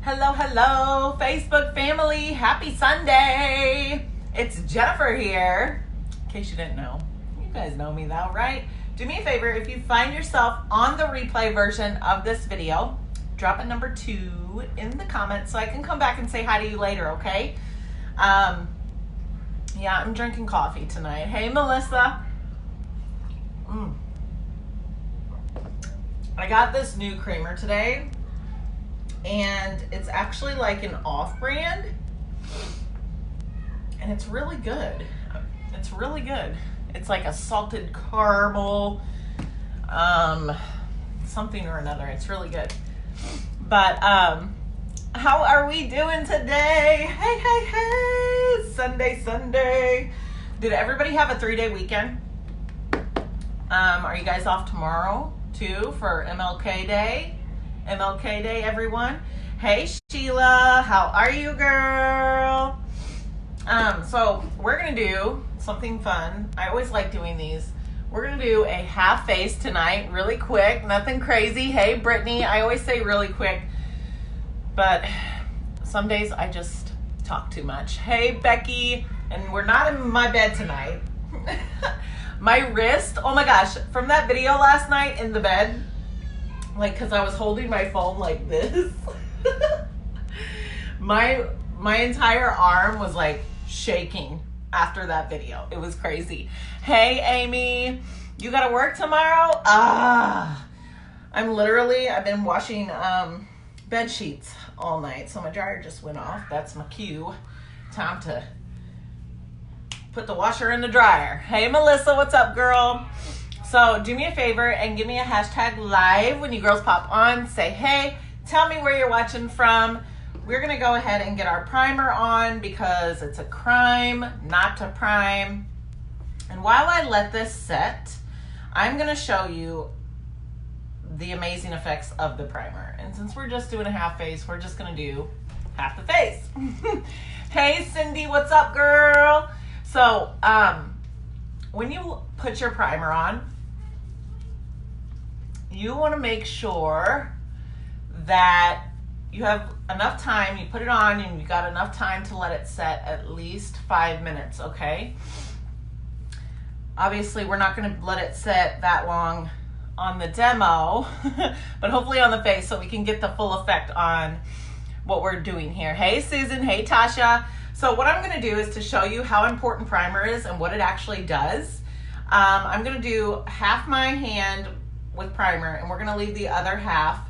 Hello, hello, Facebook family. Happy Sunday. It's Jennifer here. In case you didn't know, you guys know me though, right? Do me a favor, if you find yourself on the replay version of this video, drop a number 2 in the comments so I can come back and say hi to you later, okay? Yeah, I'm drinking coffee tonight. Hey, Melissa. I got this new creamer today, and it's actually like an off-brand, and it's really good. It's really good. It's like a salted caramel, something or another. It's really good. But how are we doing today? Hey, Sunday. Did everybody have a 3-day weekend? Are you guys off tomorrow too for MLK Day? MLK Day, everyone. Hey, Sheila, how are you, girl? So we're gonna do something fun. I always like doing these. We're gonna do a half face tonight, really quick, nothing crazy. Hey, Brittany, I always say really quick, but some days I just talk too much. Hey, Becky, and we're not in my bed tonight. My wrist, oh my gosh, from that video last night in the bed, like, cause I was holding my phone like this, my entire arm was like shaking after that video. It was crazy. Hey, Amy, you gotta work tomorrow? I've been washing bed sheets all night, so my dryer just went off. That's my cue. Time to put the washer in the dryer. Hey, Melissa, what's up, girl? So do me a favor and give me a hashtag live when you girls pop on. Say, hey, tell me where you're watching from. We're gonna go ahead and get our primer on because it's a crime not to prime. And while I let this set, I'm gonna show you the amazing effects of the primer. And since we're just doing a half face, we're just gonna do half the face. Hey, Cindy, what's up, girl? So, when you put your primer on, you want to make sure that you have enough time. You put it on and you got enough time to let it set at least 5 minutes, okay? Obviously, we're not going to let it set that long on the demo, but hopefully on the face so we can get the full effect on what we're doing here. Hey, Susan. Hey, Tasha. So what I'm going to do is to show you how important primer is and what it actually does. I'm going to do half my hand with primer, and we're going to leave the other half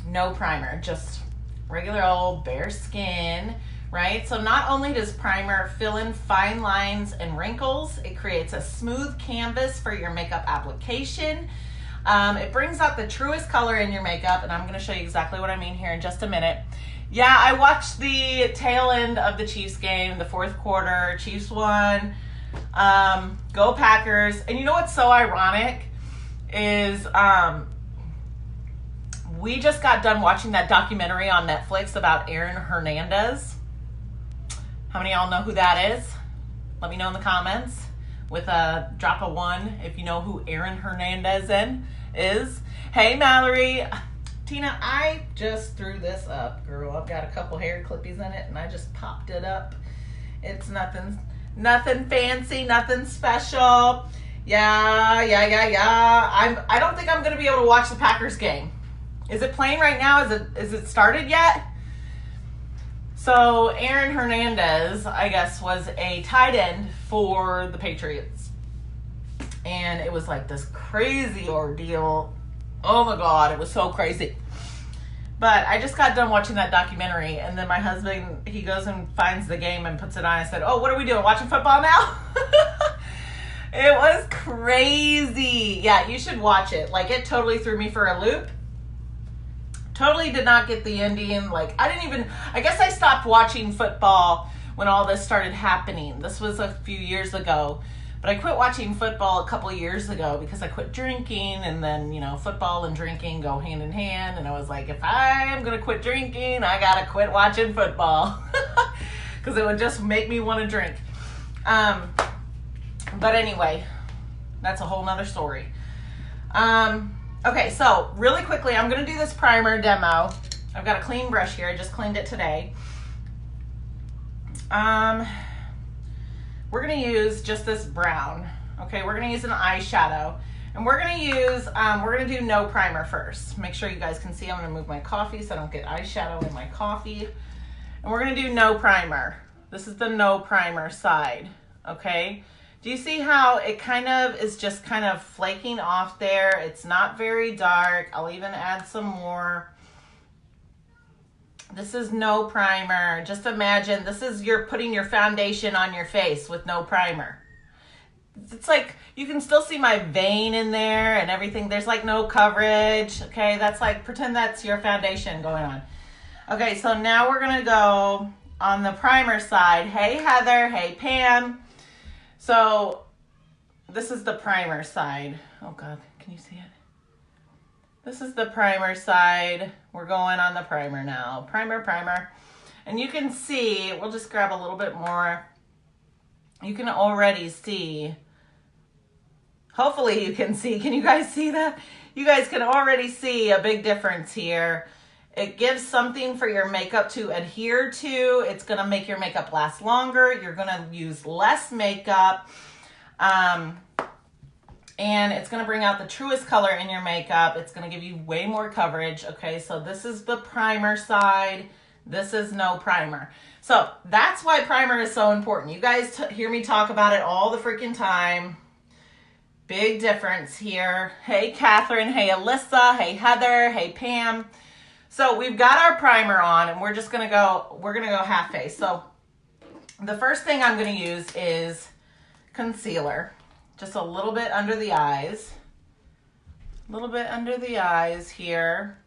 no primer, just regular old bare skin, right? So not only does primer fill in fine lines and wrinkles, it creates a smooth canvas for your makeup application. It brings out the truest color in your makeup, and I'm going to show you exactly what I mean here in just a minute. Yeah, I watched the tail end of the Chiefs game, the fourth quarter. Chiefs won. Go Packers. And you know what's so ironic is we just got done watching that documentary on Netflix about Aaron Hernandez. How many of y'all know who that is? Let me know in the comments with a drop of 1 if you know who Aaron Hernandez is. Hey, Mallory. Tina, I just threw this up, girl. I've got a couple hair clippies in it, and I just popped it up. It's nothing fancy, nothing special. Yeah. I don't think I'm gonna be able to watch the Packers game. Is it playing right now? Is it started yet? So Aaron Hernandez, I guess, was a tight end for the Patriots, and it was like this crazy ordeal. Oh my God, it was so crazy. But I just got done watching that documentary, and then my husband, he goes and finds the game and puts it on. I said, oh, what are we doing, watching football now? It was crazy. Yeah, you should watch it. Like, it totally threw me for a loop. Totally did not get the ending. Like, I guess I stopped watching football when all this started happening. This was a few years ago. But I quit watching football a couple of years ago because I quit drinking, and then, you know, football and drinking go hand in hand. And I was like, if I am going to quit drinking, I got to quit watching football because it would just make me want to drink. But anyway, that's a whole nother story. Okay, so really quickly, I'm going to do this primer demo. I've got a clean brush here. I just cleaned it today. We're going to use just this brown. Okay, we're going to use an eyeshadow. And we're going to use, we're going to do no primer first. Make sure you guys can see. I'm going to move my coffee so I don't get eyeshadow in my coffee. And we're going to do no primer. This is the no primer side. Okay. Do you see how it kind of is just kind of flaking off there? It's not very dark. I'll even add some more. This is no primer. Just imagine this is you're putting your foundation on your face with no primer. It's like you can still see my vein in there and everything. There's like no coverage. Okay, that's like pretend that's your foundation going on. Okay, so now we're gonna go on the primer side. Hey Heather, hey Pam. So this is the primer side. Oh God, can you see it? This is the primer side. We're going on the primer now. Primer, primer. And you can see, we'll just grab a little bit more. You can already see, hopefully you can see, can you guys see that? You guys can already see a big difference here. It gives something for your makeup to adhere to. It's gonna make your makeup last longer. You're gonna use less makeup. And it's gonna bring out the truest color in your makeup. It's gonna give you way more coverage. Okay, so this is the primer side. This is no primer. So that's why primer is so important. You guys hear me talk about it all the freaking time. Big difference here. Hey Catherine, hey Alyssa, hey Heather, hey Pam. So we've got our primer on and we're just gonna go half face. So the first thing I'm gonna use is concealer. Just a little bit under the eyes. A little bit under the eyes here.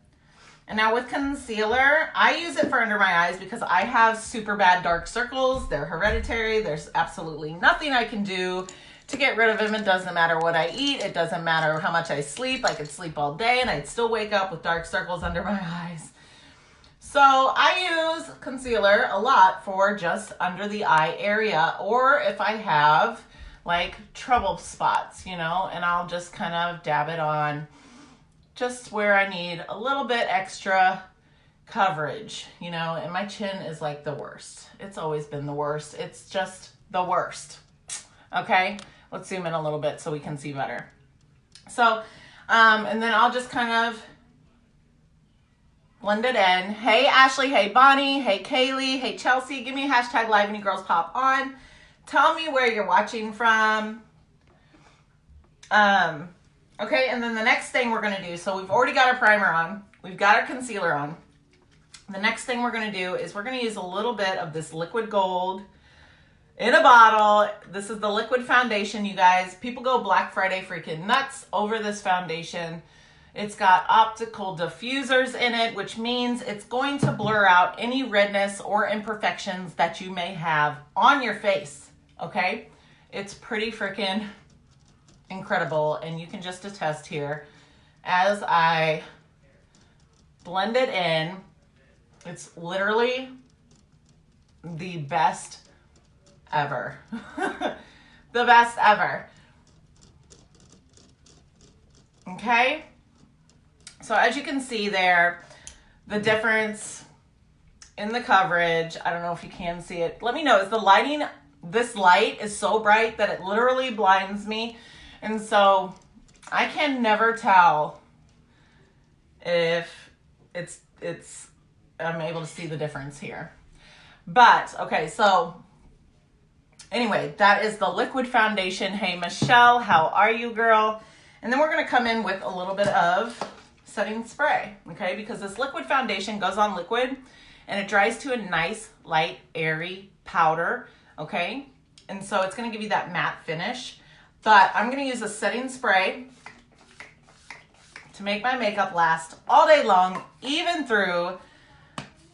And now with concealer, I use it for under my eyes because I have super bad dark circles. They're hereditary. There's absolutely nothing I can do to get rid of them. It doesn't matter what I eat. It doesn't matter how much I sleep. I could sleep all day and I'd still wake up with dark circles under my eyes. So I use concealer a lot for just under the eye area, or if I have like trouble spots, you know, and I'll just kind of dab it on just where I need a little bit extra coverage, you know, and my chin is like the worst. It's always been the worst. It's just the worst. Okay, let's zoom in a little bit so we can see better. So, and then I'll just kind of blend it in. Hey Ashley, hey Bonnie, hey Kaylee, hey Chelsea, give me a hashtag live and you girls pop on. Tell me where you're watching from. Okay, and then the next thing we're gonna do, so we've already got our primer on, we've got our concealer on. The next thing we're gonna do is we're gonna use a little bit of this liquid gold in a bottle. This is the liquid foundation, you guys. People go Black Friday freaking nuts over this foundation. It's got optical diffusers in it, which means it's going to blur out any redness or imperfections that you may have on your face, okay? It's pretty freaking incredible, and you can just attest here as I blend it in. It's literally the best ever. The best ever. Okay? So as you can see there, the difference in the coverage, I don't know if you can see it. Let me know, is the lighting, this light is so bright that it literally blinds me. And so I can never tell if I'm able to see the difference here. But, okay, so anyway, that is the liquid foundation. Hey, Michelle, how are you, girl? And then we're going to come in with a little bit of setting spray, okay? Because this liquid foundation goes on liquid and it dries to a nice, light, airy powder, okay? And so it's going to give you that matte finish. But I'm going to use a setting spray to make my makeup last all day long, even through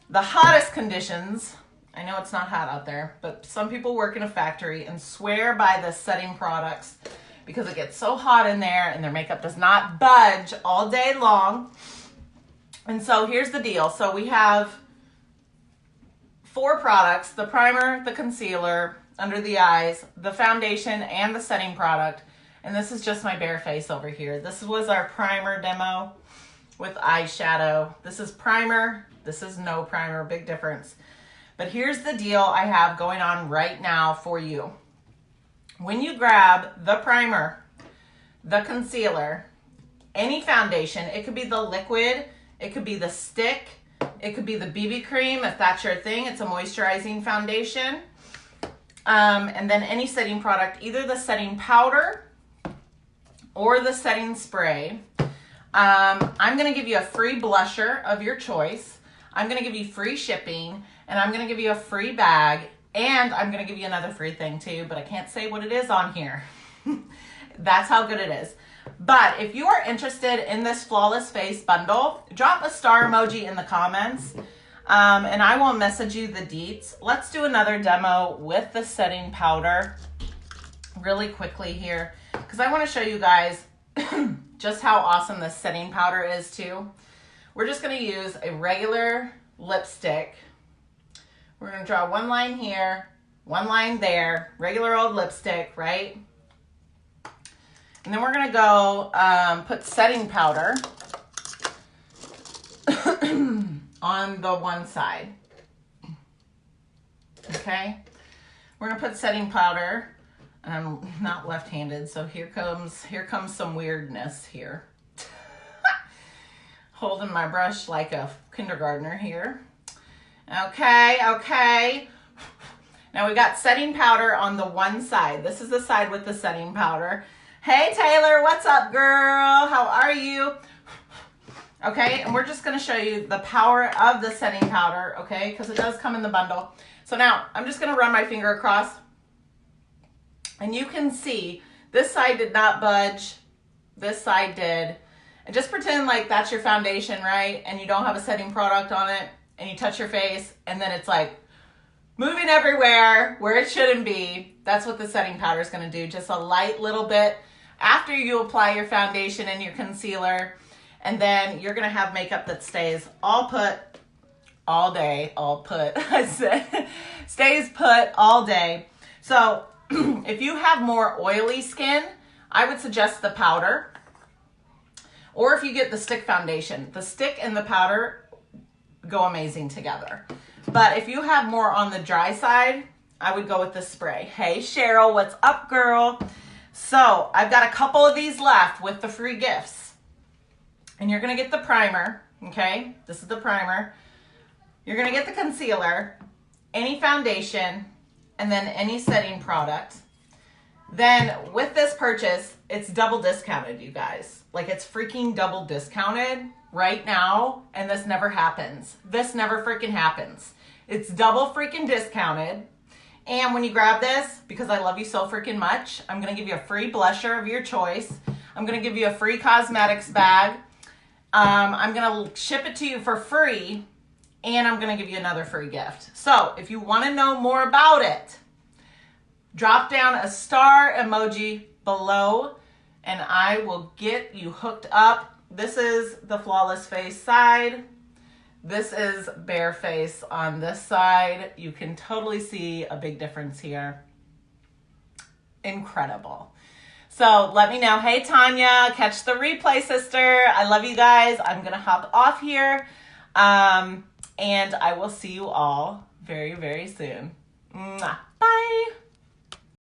the hottest conditions. I know it's not hot out there, but some people work in a factory and swear by the setting products because it gets so hot in there and their makeup does not budge all day long. And so here's the deal. So we have 4 products: the primer, the concealer, under the eyes, the foundation, and the setting product. And this is just my bare face over here. This was our primer demo with eyeshadow. This is primer. This is no primer, big difference. But here's the deal I have going on right now for you. When you grab the primer, the concealer, any foundation, it could be the liquid, it could be the stick, it could be the BB cream if that's your thing. It's a moisturizing foundation. And then any setting product, either the setting powder or the setting spray. I'm going to give you a free blusher of your choice. I'm going to give you free shipping, and I'm going to give you a free bag, and I'm going to give you another free thing too, but I can't say what it is on here. That's how good it is. But if you are interested in this Flawless Face bundle, drop a star emoji in the comments, and I will message you the deets. Let's do another demo with the setting powder really quickly here, because I want to show you guys just how awesome this setting powder is too. We're just going to use a regular lipstick. We're going to draw one line here, one line there, regular old lipstick, right? And then we're going to go put setting powder on the one side. Okay? We're going to put setting powder. I'm not left-handed, so here comes some weirdness here. Holding my brush like a kindergartner here. Okay. Now we got setting powder on the one side. This is the side with the setting powder. Hey Taylor, what's up girl? How are you? Okay, and we're just gonna show you the power of the setting powder, okay? Because it does come in the bundle. So now I'm just gonna run my finger across, and you can see this side did not budge, this side did. And just pretend like that's your foundation, right? And you don't have a setting product on it, and you touch your face, and then it's like moving everywhere where it shouldn't be. That's what the setting powder is gonna do, just a light little bit after you apply your foundation and your concealer, and then you're gonna have makeup that stays all put all day, I said, stays put all day. So if you have more oily skin, I would suggest the powder. Or if you get the stick foundation, the stick and the powder go amazing together. But if you have more on the dry side, I would go with the spray. Hey Cheryl, what's up girl? So I've got a couple of these left with the free gifts. And you're gonna get the primer, okay? This is the primer. You're gonna get the concealer, any foundation, and then any setting product. Then with this purchase, it's double discounted, you guys. Like it's freaking double discounted right now, and this never happens. This never freaking happens. It's double freaking discounted. And when you grab this, because I love you so freaking much, I'm gonna give you a free blusher of your choice. I'm gonna give you a free cosmetics bag. I'm gonna ship it to you for free, and I'm gonna give you another free gift. So if you wanna know more about it, drop down a star emoji below, and I will get you hooked up. This is the Flawless Face side. This is bare face on this side. You can totally see a big difference here. Incredible. So let me know. Hey, Tanya, catch the replay, sister. I love you guys. I'm going to hop off here. And I will see you all very, very soon. Mwah. Bye.